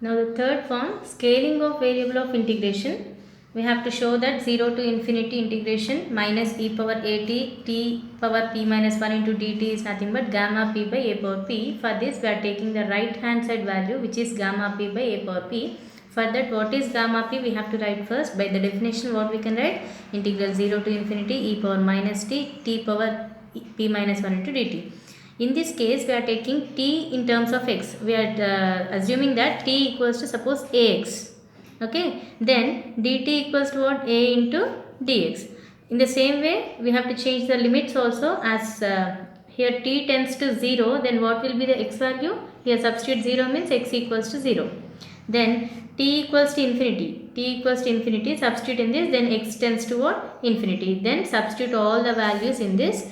Now the third form, scaling of variable of integration. We have to show that 0 to infinity integration minus e power at t power p minus 1 into dt is nothing but gamma p by a power p. For this we are taking the right hand side value, which is gamma p by a power p. For that, what is gamma p? We have to write first. By the definition, what we can write? Integral 0 to infinity e power minus t power p minus 1 into dt. In this case, we are taking t in terms of x. We are assuming that t equals to, suppose, ax. Okay, then dt equals to what? A into dx. In the same way, we have to change the limits also, as here t tends to 0, then what will be the x value? Here substitute 0 means x equals to 0. Then t equals to infinity. T equals to infinity, substitute in this, then x tends to what? Infinity. Then substitute all the values in this.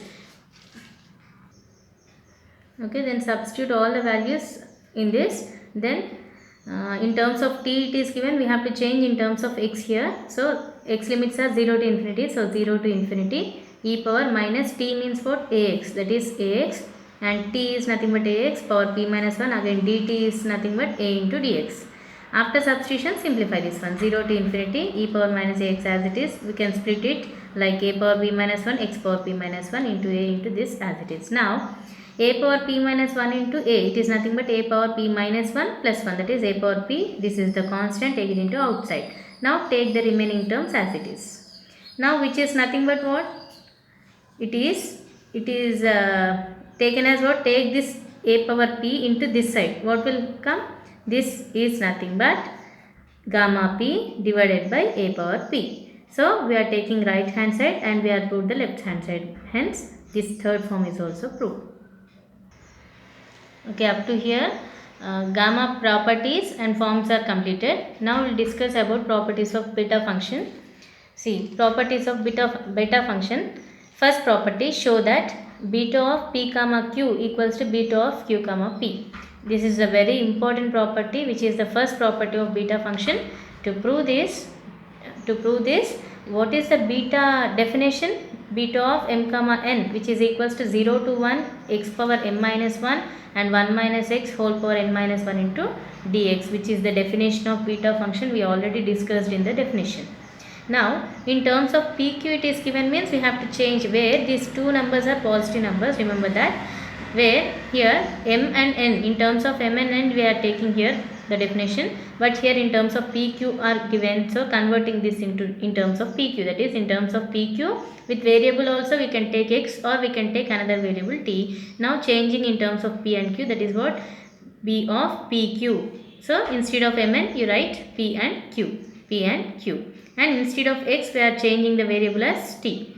Okay, then substitute all the values in this. Then in terms of t it is given, we have to change in terms of x here. So x limits are 0 to infinity, so 0 to infinity e power minus t means what? Ax, that is ax, and t is nothing but ax power p minus 1, again dt is nothing but a into dx. After substitution, simplify this one. 0 to infinity e power minus ax as it is, we can split it like a power p minus 1 x power p minus 1 into a into this as it is. Now a power p minus 1 into a, it is nothing but a power p minus 1 plus 1, that is a power p. This is the constant, take it into outside. Now take the remaining terms as it is. Now which is nothing but what? It is taken as what? Take this a power p into this side. What will come? This is nothing but gamma p divided by a power p. So we are taking right hand side and we are proved the left hand side. Hence this third form is also proved. Okay, up to here gamma properties and forms are completed. Now we will discuss about properties of beta function. See, properties of beta function. First property, show that beta of p comma q equals to beta of q comma p. This is a very important property, which is the first property of beta function. To prove this, what is the beta definition? Beta of m comma n, which is equals to 0 to 1 x power m minus 1 and 1 minus x whole power n minus 1 into dx, which is the definition of beta function. We already discussed in the definition. Now in terms of pq it is given, means we have to change where these two numbers are positive numbers. Remember that, where here m and n, in terms of m and n we are taking here the definition, but here in terms of pq are given, so converting this into in terms of pq, that is in terms of pq with variable also we can take x or we can take another variable t. Now changing in terms of p and q, that is what? B of pq. So instead of mn you write p and q, and instead of x we are changing the variable as t.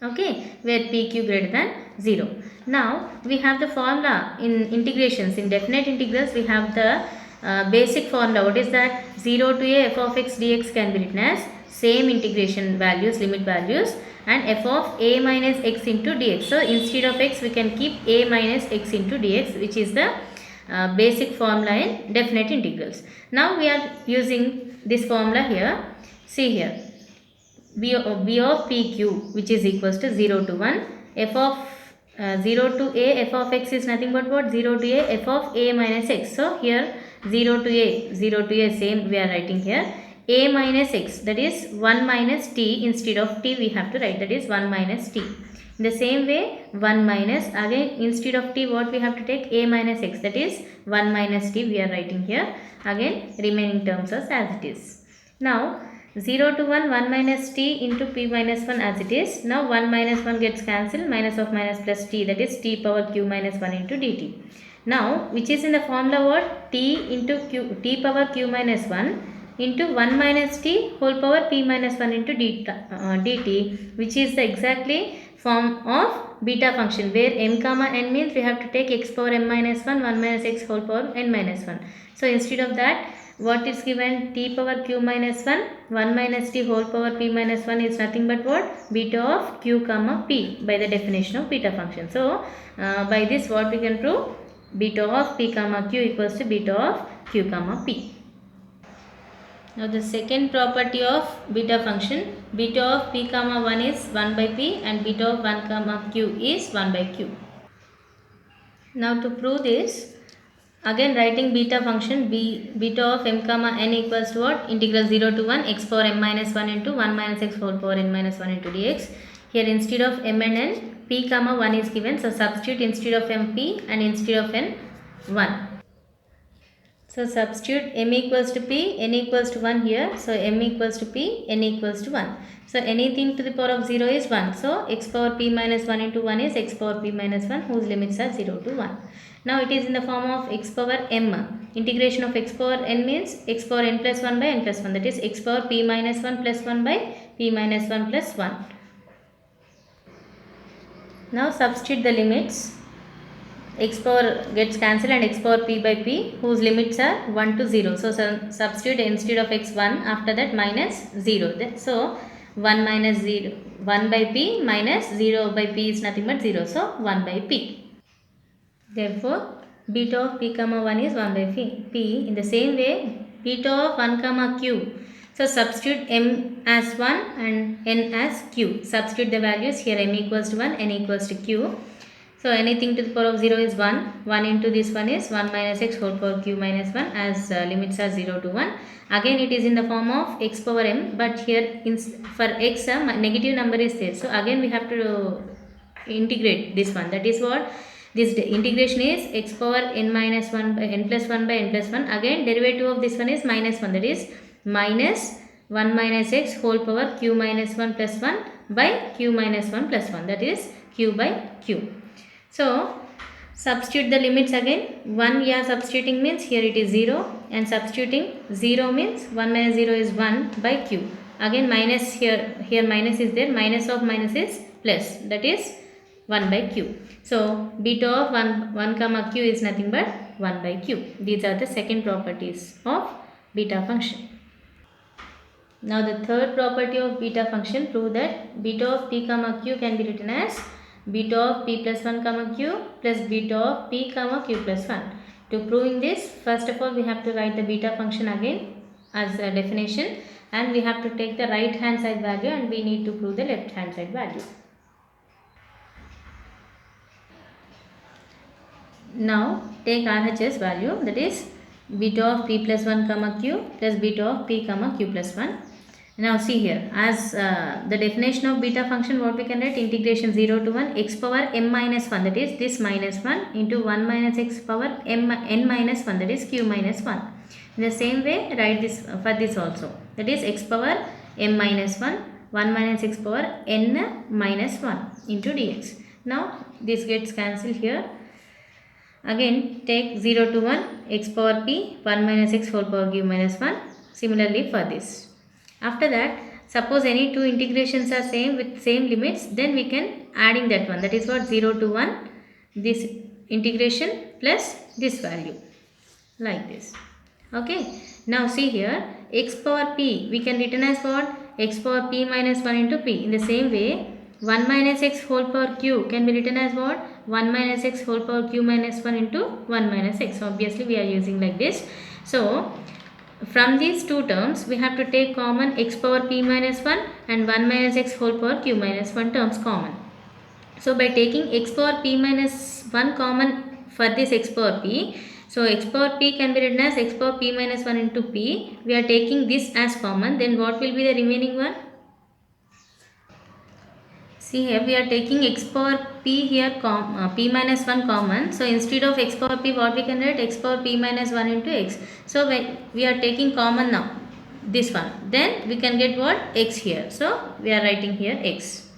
Okay, where pq greater than 0. Now we have the formula in integrations. In definite integrals we have the basic formula. What is that? 0 to a f of x dx can be written as same integration values, limit values, and f of a minus x into dx. So instead of x we can keep a minus x into dx, which is the basic formula in definite integrals. Now we are using this formula here. See here, b of pq, which is equals to 0 to 1 f of 0 to a f of x is nothing but what? 0 to a f of a minus x. So here 0 to a same we are writing here, a minus x, that is 1 minus t. Instead of t we have to write, that is 1 minus t. In the same way 1 minus, again instead of t what we have to take? A minus x, that is 1 minus t we are writing here. Again remaining terms as it is. Now 0 to 1, 1 minus t into p minus 1 as it is. Now 1 minus 1 gets cancelled, minus of minus plus t, that is t power q minus 1 into dt. Now which is in the formula what? T into q, t power q minus 1 into 1 minus t whole power p minus 1 into dt, which is the exactly form of beta function, where m comma n means we have to take x power m minus 1, 1 minus x whole power n minus 1. So instead of that, what is given? T power q minus 1, 1 minus t whole power p minus 1 is nothing but what? Beta of q comma p, by the definition of beta function. So by this what we can prove? Beta of p comma q equals to beta of q comma p. Now the second property of beta function, beta of p comma 1 is 1 by p and beta of 1 comma q is 1 by q. Now to prove this, Again writing beta function beta of m comma n equals to what? Integral 0 to 1 x power m minus 1 into 1 minus x whole power n minus 1 into dx. Here instead of m and n, p comma 1 is given. So substitute instead of m p and instead of n 1. So substitute m equals to p, n equals to 1 here. So m equals to p, n equals to 1. So anything to the power of 0 is 1. So x power p minus 1 into 1 is x power p minus 1, whose limits are 0 to 1. Now it is in the form of x power m. Integration of x power n means x power n plus 1 by n plus 1. That is x power p minus 1 plus 1 by p minus 1 plus 1. Now substitute the limits. X power gets cancelled and x power p by p, whose limits are 1 to 0. So substitute instead of x 1, after that minus 0. So 1 minus 0, 1 by p minus 0 by p is nothing but 0. So 1 by p. Therefore beta of p comma 1 is 1 by p. In the same way, beta of 1 comma q. So substitute m as 1 and n as q. Substitute the values. Here m equals to 1, n equals to q. So anything to the power of 0 is 1. 1 into this one is 1 minus x whole power q minus 1, as limits are 0 to 1. Again it is in the form of x power m, but here for x negative number is there. So again we have to integrate this one. That is what this integration is: x power n minus 1 by n plus 1 by n plus 1. Again derivative of this one is minus 1. That is minus 1 minus x whole power q minus 1 plus 1 by q minus 1 plus 1. That is q by q. So substitute the limits again. 1 we are substituting means here it is 0, and substituting 0 means 1 minus 0 is 1 by q. Again minus here minus is there, minus of minus is plus, that is 1 by q. So beta of 1 comma q is nothing but 1 by q. These are the second properties of beta function. Now the third property of beta function, prove that beta of p comma q can be written as beta of p plus 1 comma q plus beta of p comma q plus 1. To proving this, first of all we have to write the beta function again as a definition, and we have to take the right hand side value and we need to prove the left hand side value. Now take RHS value, that is beta of p plus 1 comma q plus beta of p comma q plus 1. Now see here, as the definition of beta function, what we can write: integration 0 to 1 x power m minus 1, that is this minus 1, into 1 minus x power n minus 1, that is q minus 1. In the same way write this for this also, that is x power m minus 1, 1 minus x power n minus 1 into dx. Now this gets cancelled here. Again take 0 to 1 x power p, 1 minus x whole power q minus 1. Similarly for this. After that, suppose any two integrations are same with same limits, then we can adding that one. That is what 0 to 1 this integration plus this value, like this. Okay. Now see here, x power p we can written as what? X power p minus 1 into p. In the same way, 1 minus x whole power q can be written as what? 1 minus x whole power q minus 1 into 1 minus x. So obviously we are using like this. So from these two terms we have to take common x power p minus 1 and 1 minus x whole power q minus 1 terms common. So by taking x power p minus 1 common for this x power p, so x power p can be written as x power p minus 1 into p. We are taking this as common, then what will be the remaining one? See here, we are taking x power p here p minus 1 common. So instead of x power p, what we can write? X power p minus 1 into x. So when we are taking common now this one, then we can get what? X here. So we are writing here x.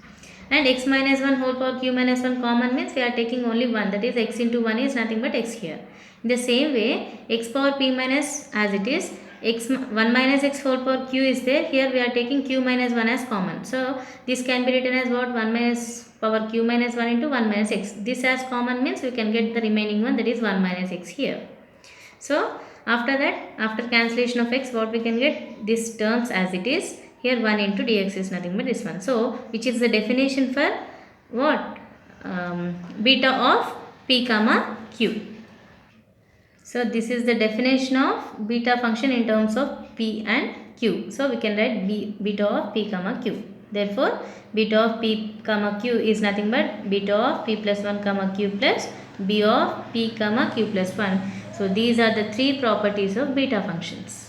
And x minus 1 whole power q minus 1 common means we are taking only 1, that is x into 1 is nothing but x here. In the same way, x power p minus as it is, x 1 minus x whole power q is there, here we are taking q minus 1 as common. So this can be written as what? 1 minus power q minus 1 into 1 minus x. This as common means we can get the remaining one, that is 1 minus x here. So after that, after cancellation of x, what we can get? This terms as it is. Here 1 into dx is nothing but this one. So which is the definition for what? Beta of p comma q. So this is the definition of beta function in terms of p and q. So we can write beta of p comma q. Therefore beta of p comma q is nothing but beta of p plus 1 comma q plus b of p comma q plus 1. So these are the three properties of beta functions.